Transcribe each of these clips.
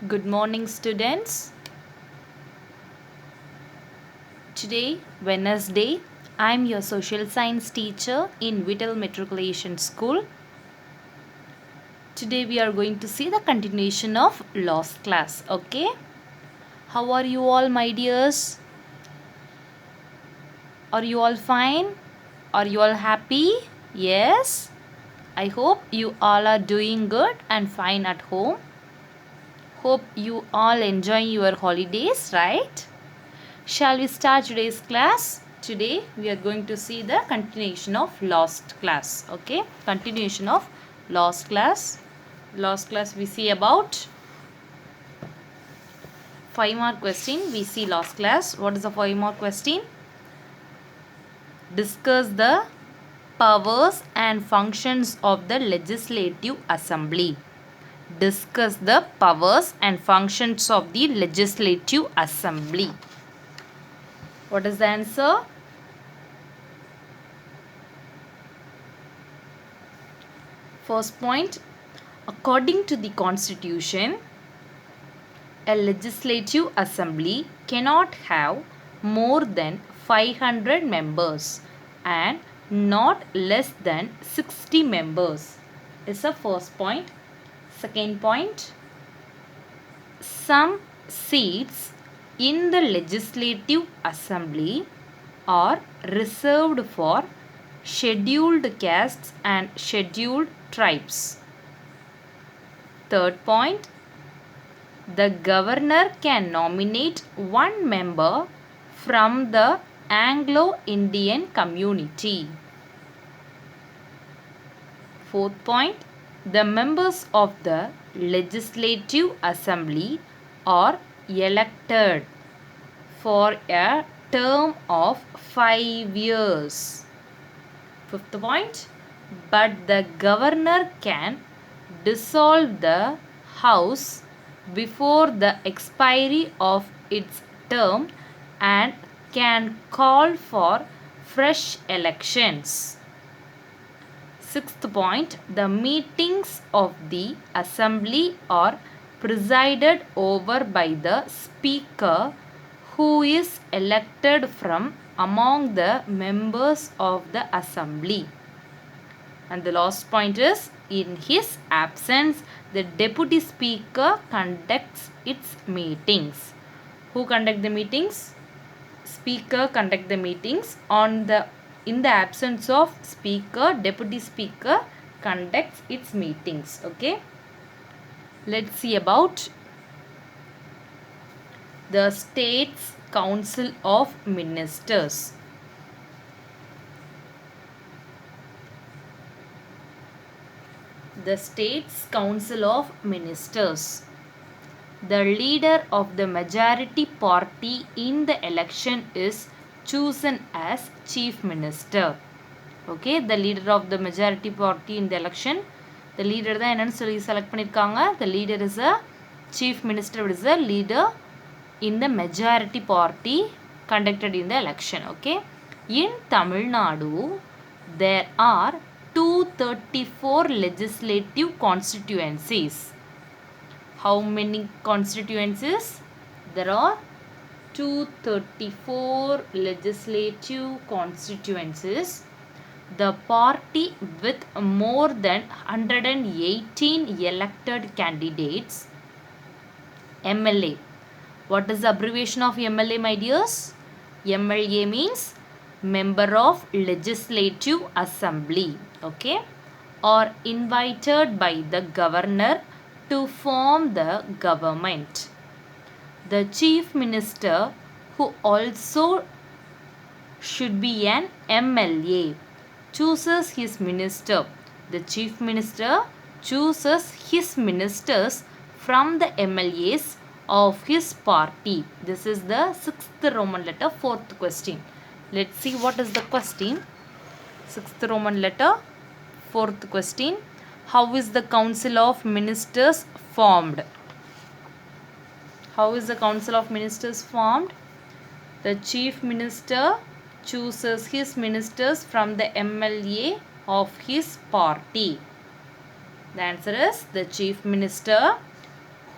Good morning, students. Today, Wednesday, I am your social science teacher in Whittle Matriculation School. Today, we are going to see the continuation of lost class. Okay? How are you all, my dears? Are you all fine? Are you all happy? Yes? I hope you all are doing good and fine at home. Hope you all enjoy your holidays, right? Shall we start today's class? Today we are going to see the continuation of lost class. Okay, continuation of lost class. Lost class we see about 5 more question. We see lost class. What is the 5 more question? Discuss the powers and functions of the legislative assembly. Discuss the powers and functions of the legislative assembly. What is the answer? First point, according to the Constitution, a legislative assembly cannot have more than 500 members and not less than 60 members. Is the first point. Second point, some seats in the legislative assembly are reserved for scheduled castes and scheduled tribes. Third point, the governor can nominate one member from the Anglo-Indian community. Fourth point, the members of the legislative assembly are elected for a term of 5 years. Fifth point, but the governor can dissolve the house before the expiry of its term and can call for fresh elections. Sixth point, the meetings of the assembly are presided over by the speaker who is elected from among the members of the assembly. And the last point is, in his absence, the deputy speaker conducts its meetings. Who conduct the meetings? Speaker conduct the meetings. In the absence of speaker, deputy speaker conducts its meetings. Okay. Let's see about the State's Council of Ministers. The State's Council of Ministers. The leader of the majority party in the election is chosen as Chief Minister. Okay, the leader of the majority party in the election. The leader தான் என்னன்னு சொல்லி select பண்ணிருக்காங்க. The leader is a Chief Minister is a leader in the majority party conducted in the election. Okay. In Tamil Nadu, there are 234 legislative constituencies. How many constituencies? There are 234 legislative constituencies. The party with more than 118 elected candidates, MLA. What is the abbreviation of MLA, my dears? MLA means Member of Legislative Assembly. Okay. Are invited by the governor to form the government. The Chief Minister, who also should be an MLA, chooses his minister. The Chief Minister chooses his ministers from the MLAs of his party. This is the 6th Roman letter, 4th question. Let's see what is the question. 6th Roman letter, 4th question. How is the Council of Ministers formed? How is the Council of Ministers formed? The Chief Minister chooses his ministers from the MLA of his party. The answer is the Chief Minister,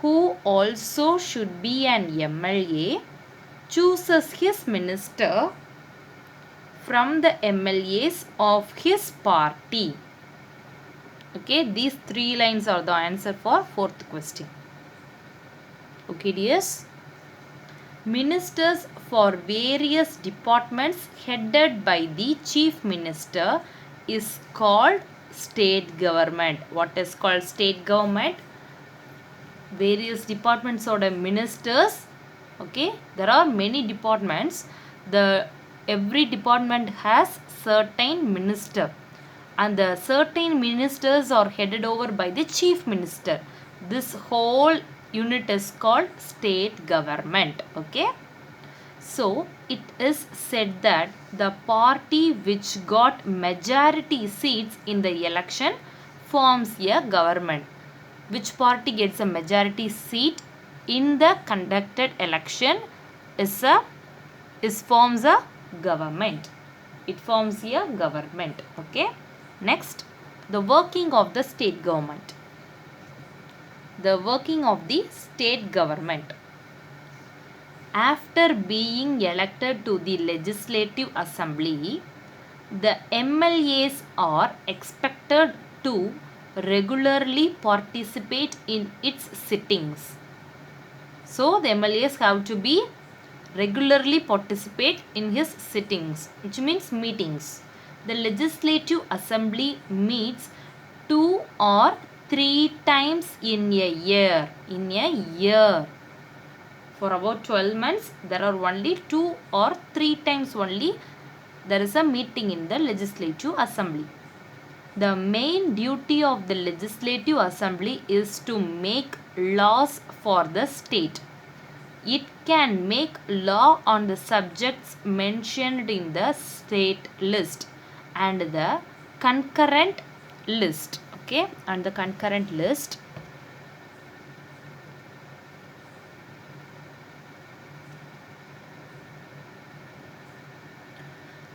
who also should be an MLA chooses his minister from the MLAs of his party. Okay, these 3 lines are the answer for 4th question. Okay, dears. Ministers for various departments headed by the chief minister is called state government. What is called state government? Various departments or the ministers. Okay, there are many departments. Every department has certain minister, and the certain ministers are headed over by the chief minister. This whole unit is called state government. Okay, so it is said that the party which got majority seats in the election forms a government. Which party gets a majority seat in the conducted election forms a government. It forms a government. Okay. Next, the working of the state government. The working of the state government. After being elected to the legislative assembly, the MLAs are expected to regularly participate in its sittings. So the MLAs have to be regularly participate in his sittings, which means meetings. The legislative assembly meets 2 or 3 times in a year. In a year. For about 12 months, there are only 2 or 3 times only there is a meeting in the legislative assembly. The main duty of the legislative assembly is to make laws for the state. It can make law on the subjects mentioned in the state list and the concurrent list. Okay, and the concurrent list.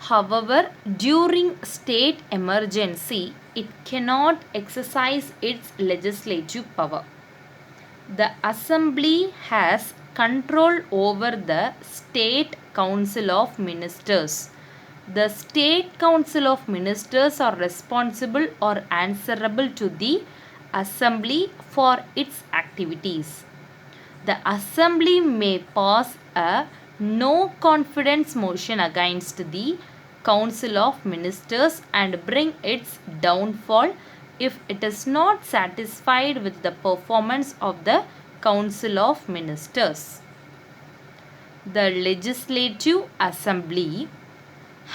However, during state emergency, it cannot exercise its legislative power. The assembly has control over the state council of ministers. The state council of ministers are responsible or answerable to the assembly for its activities. The assembly may pass a no confidence motion against the council of ministers and bring its downfall if it is not satisfied with the performance of the council of ministers. The legislative assembly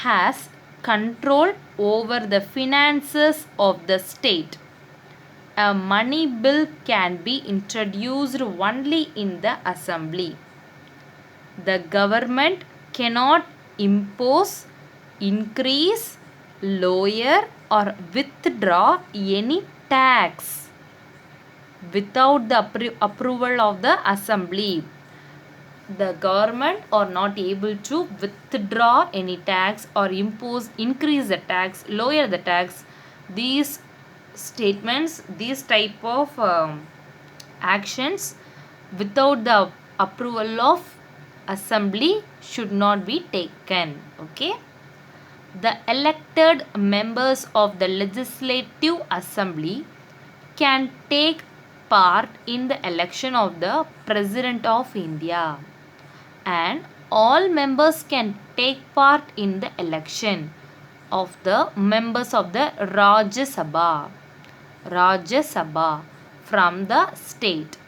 has control over the finances of the state. A money bill can be introduced only in the assembly. The government cannot impose, increase, lower or withdraw any tax without the approval of the assembly. The government are not able to withdraw any tax or impose, increase the tax, lower the tax. These statements, these type of actions without the approval of assembly should not be taken. Okay. The elected members of the legislative assembly can take part in the election of the President of India, and all members can take part in the election of the members of the Rajya Sabha from the state.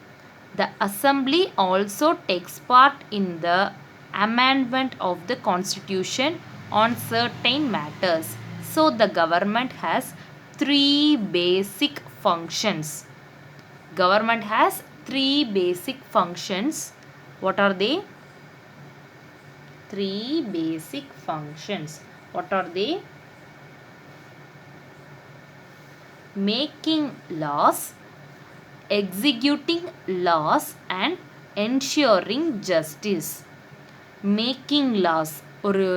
The assembly also takes part in the amendment of the constitution on certain matters. So the government has 3 basic functions. Government has 3 basic functions. What are they? 3 basic functions. What are they? Making laws, executing laws and ensuring justice. Making laws, ஒரு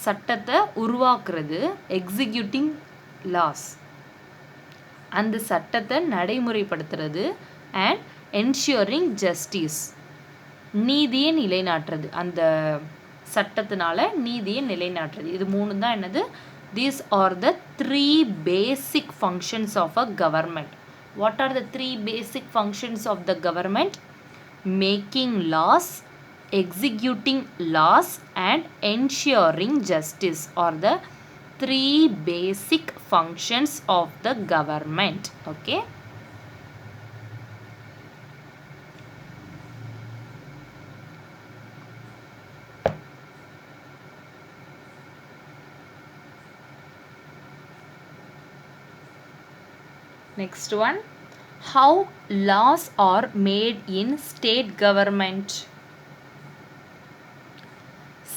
சட்டத்தை உருவாக்குறது. Executing loss, அந்த சட்டத்தை நடைமுறைப்படுத்துறது. And ensuring justice, நீதியை நிலைநாட்டுறது, அந்த சட்டத்தினால நீதியை நிலைநாட்டுறது. இது மூணு தான் என்னது? These are the three basic functions of a government. What are the three basic functions of the government? Making laws, executing laws, and ensuring justice are the three basic functions of the government. Okay. Next one, how laws are made in state government.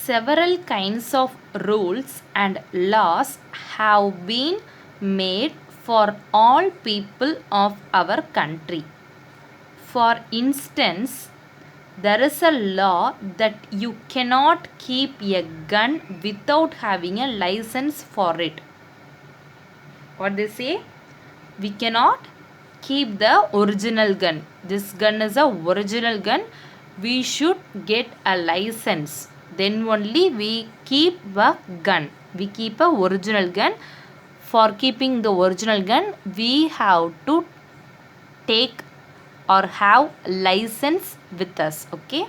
Several kinds of rules and laws have been made for all people of our country. For instance, there is a law that you cannot keep a gun without having a license for it. What they say? We cannot keep the original gun. This gun is a original gun. We should get a license. Then only we keep a gun. We keep a original gun. For keeping the original gun, we have to take or have license with us. Okay.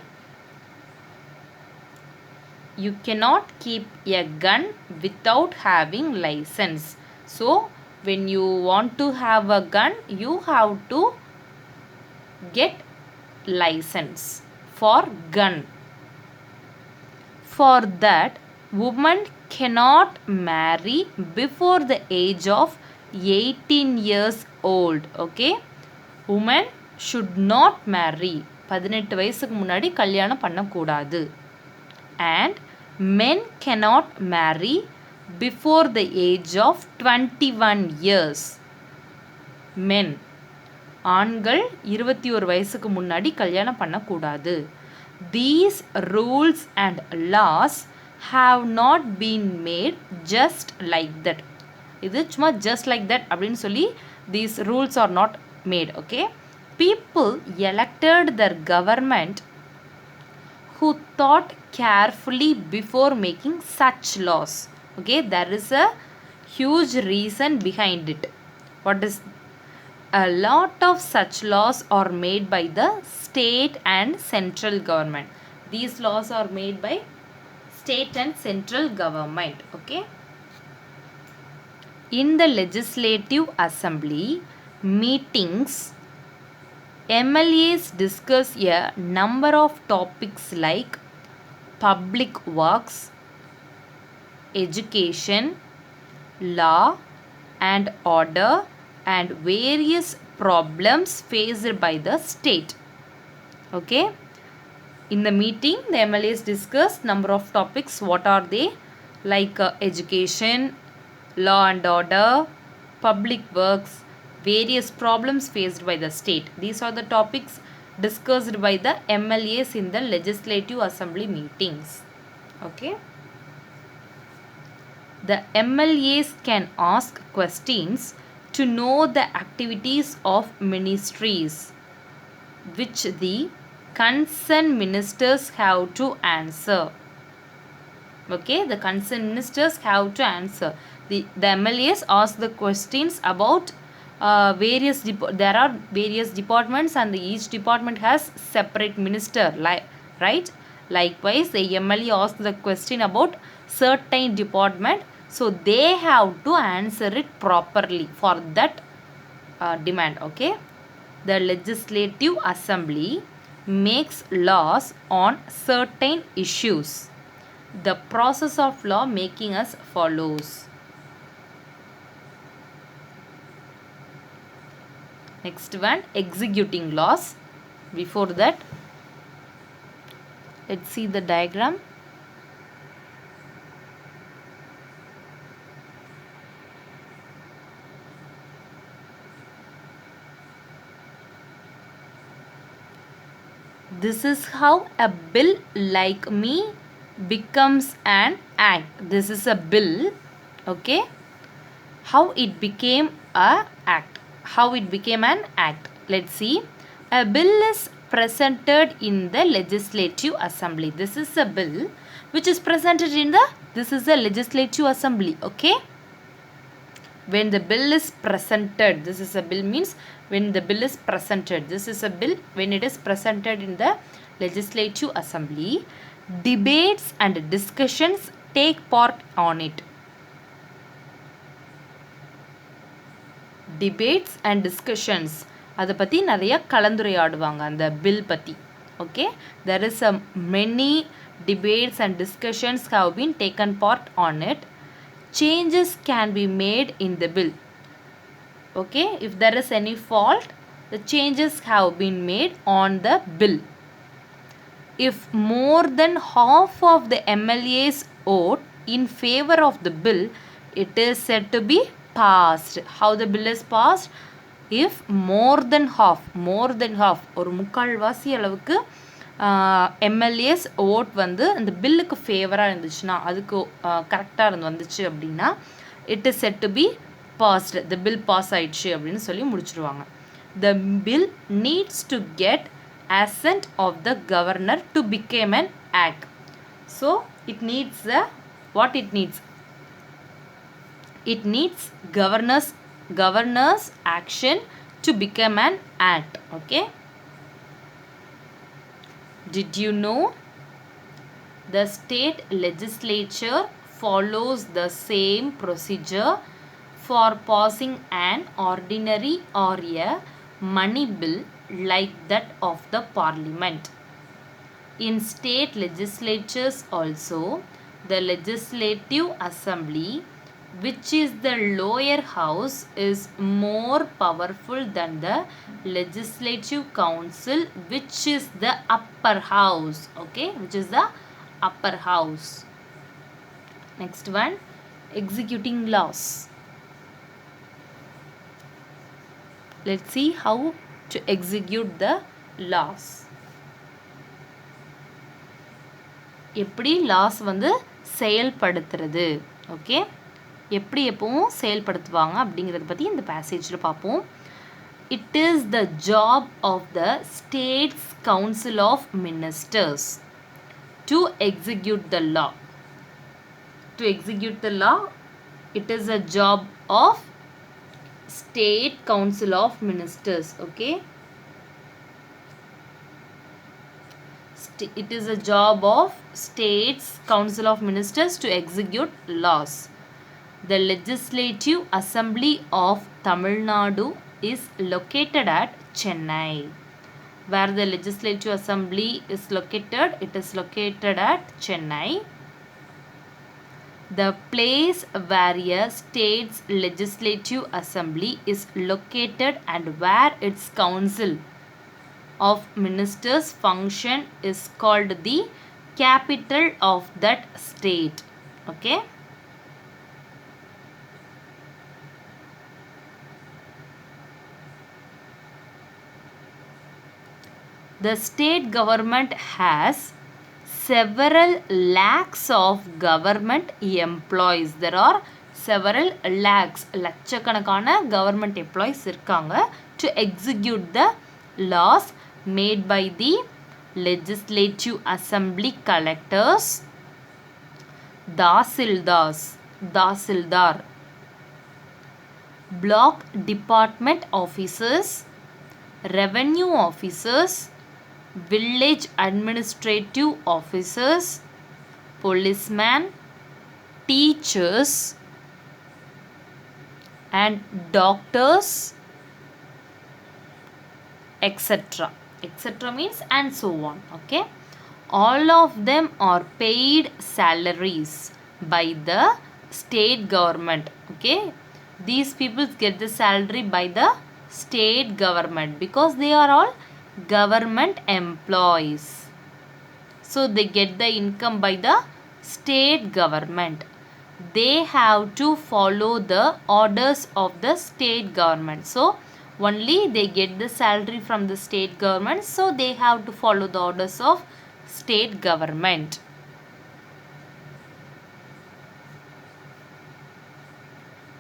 You cannot keep a gun without having license. So when you want to have a gun, you have to get license for gun. For that, women cannot marry before the age of 18 years old. Okay. Women should not marry. 18 வயசுக்கு முன்னாடி கல்யாணம் பண்ணக்கூடாது. And men cannot marry before the age of 21 years. Men, ஆண்கள் 21 வயசுக்கு முன்னாடி கல்யாணம் பண்ணக்கூடாது. These rules and laws have not been made just like that. இது சும்மா just like that அப்படின்னு சொல்லி these rules are not made. Okay. People elected their government who thought carefully before making such laws. Okay, there is a huge reason behind it. What is? A lot of such laws are made by the state and central government. These laws are made by state and central government. Okay. In the legislative assembly meetings, MLAs discuss a number of topics like public works, education, law and order, and various problems faced by the state. Okay. In the meeting, the MLAs discuss number of topics. What are they? Like education, law and order, public works, various problems faced by the state. These are the topics discussed by the MLAs in the legislative assembly meetings. Okay. The MLAs can ask questions to know the activities of ministries, which the concerned ministers have to answer. Okay, the concerned ministers have to answer. The MLAs ask the questions about there are various departments and each department has separate minister, right? Likewise, the MLA asks the question about certain department, so they have to answer it properly for that demand. Okay. The legislative assembly makes laws on certain issues. The process of law making as follows. Next one, executing laws. Before that, let's see the diagram. This is how a bill like me becomes an act. This is a bill. Okay. How it became a act. How it became an act. Let's see. A bill is presented in the legislative assembly. This is a bill which is presented in the, this is the legislative assembly. Okay. When the bill is presented, this is a bill means when the bill is presented. This is a bill when it is presented in the legislative assembly. Debates and discussions take part on it. Debates and discussions, அதை பற்றி நிறைய கலந்துரையாடுவாங்க அந்த bill பற்றி. Okay, there is a many debates and discussions have been taken part on it. Changes can be made in the bill. Okay, if there is any fault, the changes have been made on the bill. If more than half of the MLAs vote in favor of the bill, it is said to be passed. How the bill is passed? If more than half, ஒரு முக்கால்வாசி அளவுக்கு MLAs vote வந்து அந்த பில்லுக்கு ஃபேவராக இருந்துச்சுன்னா, அதுக்கு கரெக்டாக வந்துச்சு அப்படின்னா, it is said to be passed. The bill pass ஆயிடுச்சு அப்படின்னு சொல்லி முடிச்சிருவாங்க. The bill needs to get assent of the governor to become an act. So it needs what it needs? It needs governor's action to become an act. Okay. Did you know the state legislature follows the same procedure for passing an ordinary or a money bill like that of the parliament? In state legislatures also, the legislative assembly, which is the lower house, is more powerful than the legislative council, which is the upper house. Okay, which is the upper house. Next one, executing laws. Let's see how to execute the laws. எப்படி laws வந்து செயல்படுத்துறது? Okay, எப்படி எப்பவும் செயல்படுத்துவாங்க அப்படிங்கிறத பற்றி இந்த பேசேஜில் பார்ப்போம். It is the job of the States Council of Ministers to execute the law. To execute the law, it is a job of State Council of Ministers. Okay, it is a job of States Council of Ministers to execute laws. The Legislative Assembly of Tamil Nadu is located at Chennai. Where the Legislative Assembly is located? It is located at Chennai. The place where a state's legislative assembly is located and where its council of ministers function is called the capital of that state. Okay. The state government has several lakhs of government employees. There are several lakhs, லட்சக்கணக்கான government employees இருக்காங்க to execute the laws made by the legislative assembly collectors, tahsildar, block department officers, revenue officers, village administrative officers, policemen, teachers, and doctors, etc. etc. means and so on. Okay, all of them are paid salaries by the state government. Okay, these people get the salary by the state government because they are all government employees. So they get the income by the state government. They have to follow the orders of the state government. So only they get the salary from the state government, so they have to follow the orders of state government.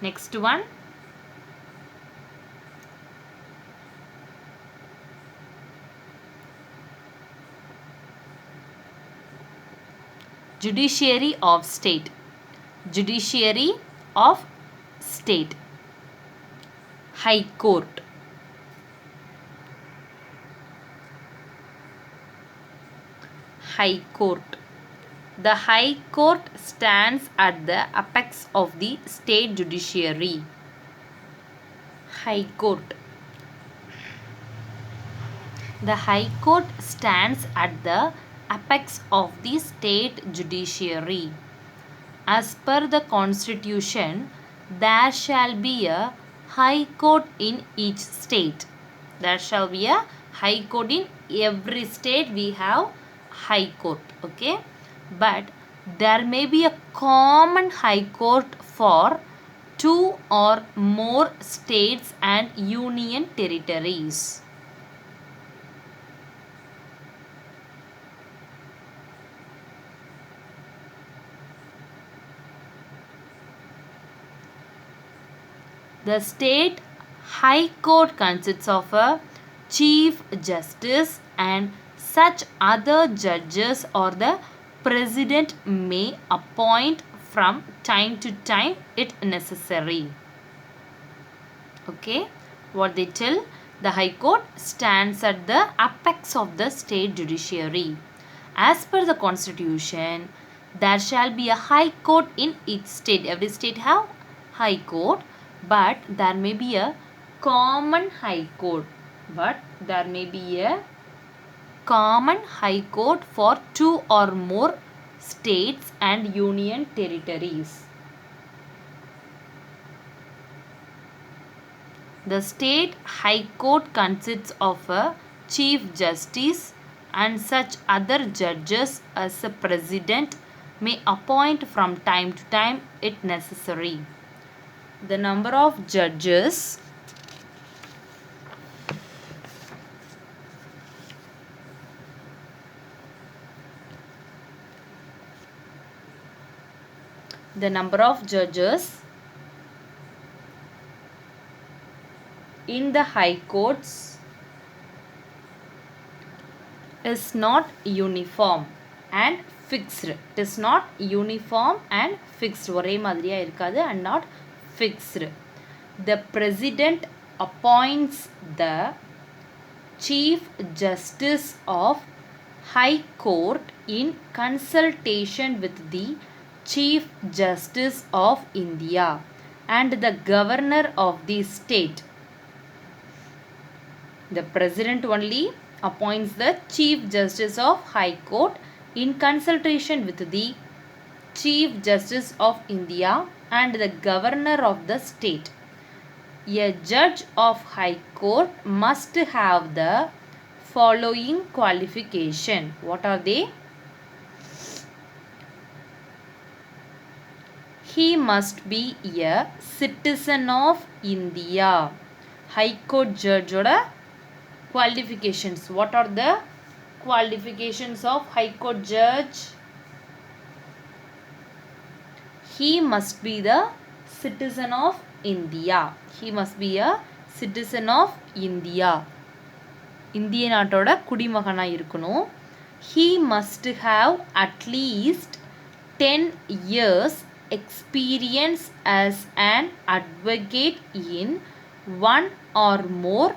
Next one, Judiciary of state. Judiciary of state. High court. High court. The High Court stands at the apex of the state judiciary. High Court. The High Court stands at the apex of the state judiciary. As per the Constitution, there shall be a High Court in each state. There shall be a High Court in every state. We have High Court. Okay. But there may be a common High Court for 2 or more states and union territories. The state High Court consists of a Chief Justice and such other judges or the President may appoint from time to time if necessary. Okay, what they tell? The High Court stands at the apex of the state judiciary. As per the Constitution, there shall be a High Court in each state. Every state have High Court, but there may be a common High Court. But there may be a common High Court for 2 or more states and union territories. The state High Court consists of a Chief Justice and such other judges as a President may appoint from time to time if necessary. The number of judges in the High Courts is not uniform and fixed. It is not uniform and fixed. ஒரே மாதிரியா இருக்காது and not fixed. The President appoints the Chief Justice of High Court in consultation with the Chief Justice of India and the Governor of the state. The President only appoints the Chief Justice of High Court in consultation with the Chief Justice of India and the Governor of the state. A judge of High Court must have the following qualification. What are they? He must be a citizen of India. High Court judge oda qualifications. What are the qualifications of High Court judge? He must be the citizen of India. He must be a citizen of India. இந்திய நாட்டோட குடிமகனா இருக்கணும். He must have at least 10 years experience as an advocate in one or more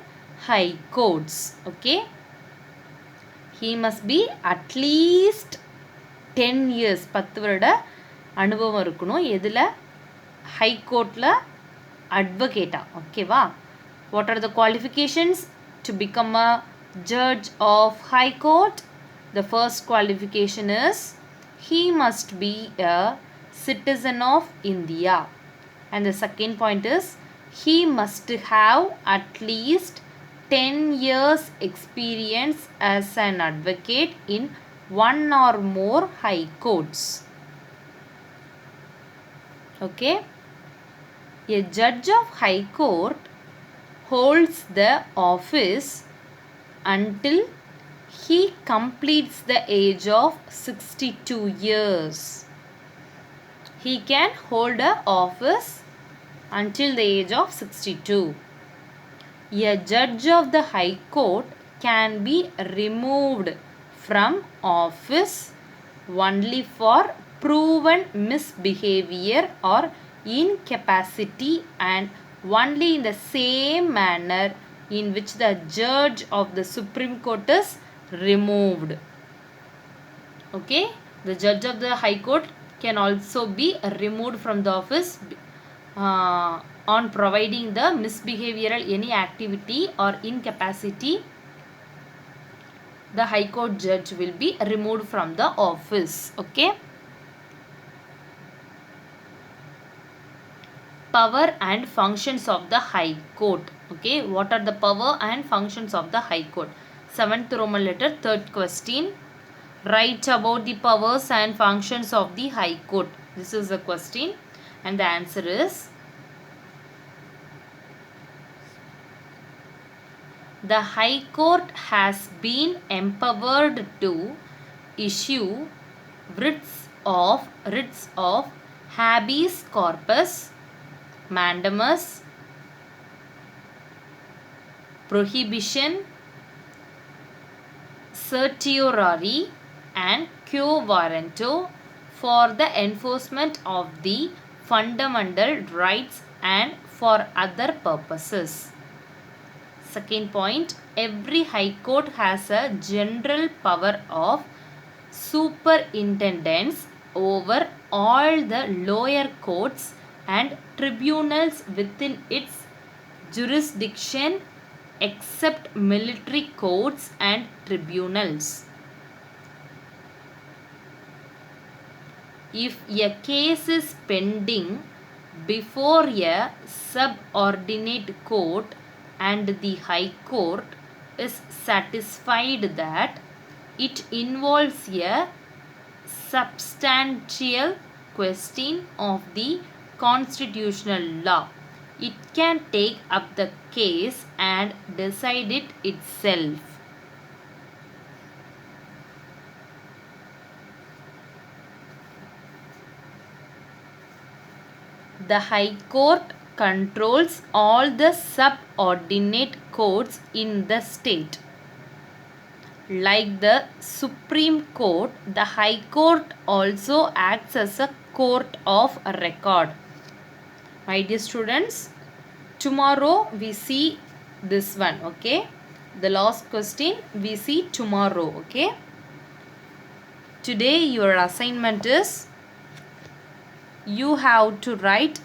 high courts. Okay. He must be at least 10 years 10 வருட அனுபவம் இருக்கணும். எதுல? High கோர்ட்ல அட்வொகேட்டா. ஓகேவா? What are the qualifications to become a judge of high court? The first qualification is he must be a citizen of India. And the second point is he must have at least 10 years experience as an advocate in one or more high courts. Okay. A judge of high court holds the office until he completes the age of 62 years. He can hold an office until the age of 62. A judge of the High Court can be removed from office only for proven misbehavior or incapacity, and only in the same manner in which the judge of the Supreme Court is removed. Okay, the judge of the High Court can also be removed from the office on providing the misbehavioral any activity or incapacity. The High Court judge will be removed from the office. Okay. Power and functions of the High Court. Okay, what are the power and functions of the High Court? 7th Roman letter, 3rd question. Write about the powers and functions of the High Court. This is the question, and the answer is the High Court has been empowered to issue writs of habeas corpus, mandamus, prohibition, certiorari, and quo warranto for the enforcement of the fundamental rights and for other purposes. Second point, every High Court has a general power of superintendence over all the lower courts and tribunals within its jurisdiction except military courts and tribunals. If a case is pending before a subordinate court and the High Court is satisfied that it involves a substantial question of the constitutional law, it can take up the case and decide it itself. The High Court controls all the subordinate courts in the state. Like the Supreme Court, the High Court also acts as a court of record. My dear students, tomorrow we see this one, okay? The last question we see tomorrow, okay? Today your assignment is you have to write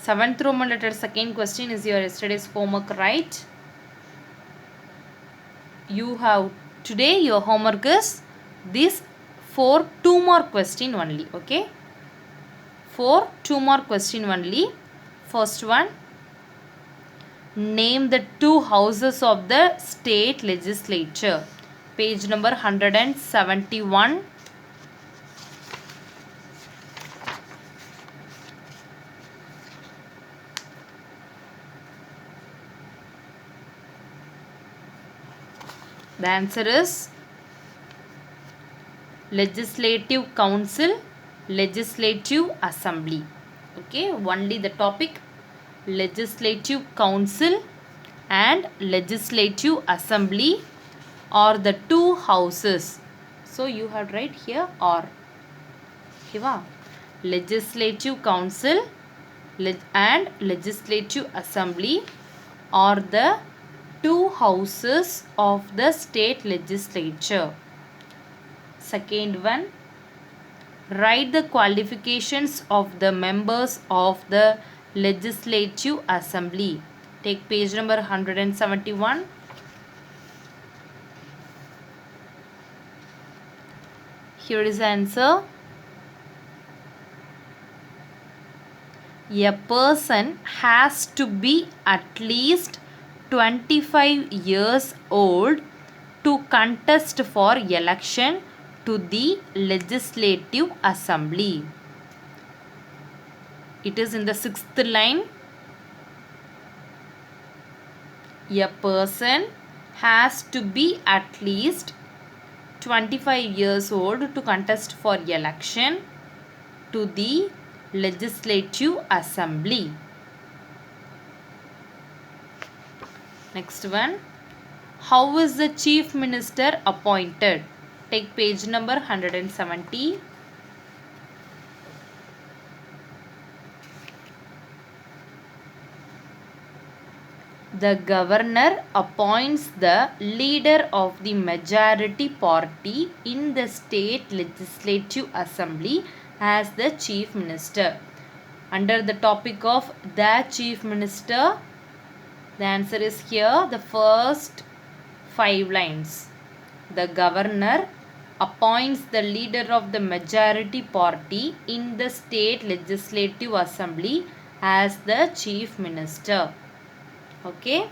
7th Roman letter second question is your yesterday's homework, right? You have today your homework is this for 2 more question only, okay? For 2 more question only. First one, name the 2 houses of the state legislature. Page number 171. The answer is Legislative Council, Legislative Assembly. Okay, only the topic Legislative Council and Legislative Assembly are the 2 houses. So you have write here or. Okay, Legislative Council and Legislative Assembly are the 2 houses of the state legislature. Second one, write the qualifications of the members of the Legislative Assembly. Take page number 171. Here is the answer. A person has to be at least 25 years old to contest for election to the Legislative Assembly. It is in the 6th line. A person has to be at least 25 years old to contest for election to the Legislative Assembly. Next one. How is the chief minister appointed? Take page number 170. The governor appoints the leader of the majority party in the state legislative assembly as the chief minister. Under the topic of the chief minister, the answer is here, the first 5 lines. The governor appoints the leader of the majority party in the state legislative assembly as the chief minister. Okay.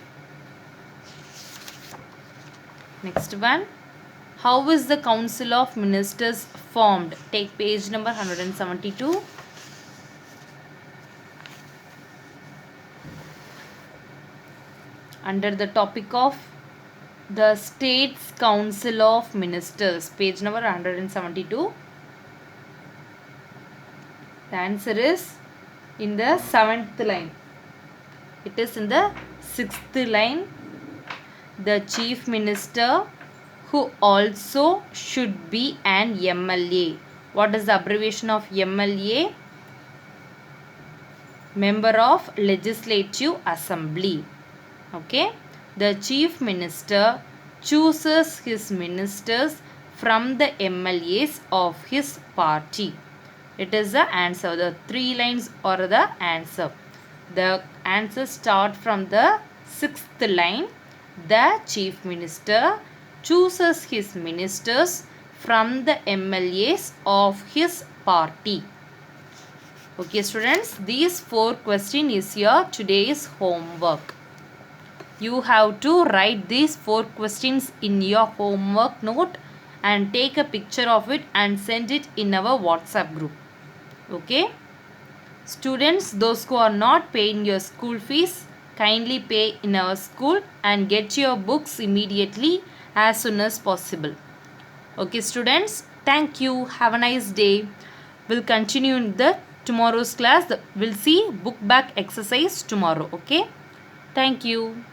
Next one. How is the council of ministers formed? Take page number 172. Under the topic of the state's council of ministers, page number 172. The answer is in the 7th line. It is in the 6th line. The chief minister, who also should be an MLA. What is the abbreviation of MLA? Member of Legislative Assembly. Okay. The chief minister chooses his ministers from the MLAs of his party. It is the answer. The 3 lines are the answer. The answer start from the 6th line. The chief minister chooses his ministers from the MLAs of his party. Okay students, these 4 questions is your today's homework. You have to write these 4 questions in your homework note and take a picture of it and send it in our WhatsApp group. Okay. Students, those who are not paying your school fees, kindly pay in our school and get your books immediately as soon as possible. Okay students, thank you. Have a nice day. We'll continue in the tomorrow's class. We'll see book back exercise tomorrow. Okay. Thank you.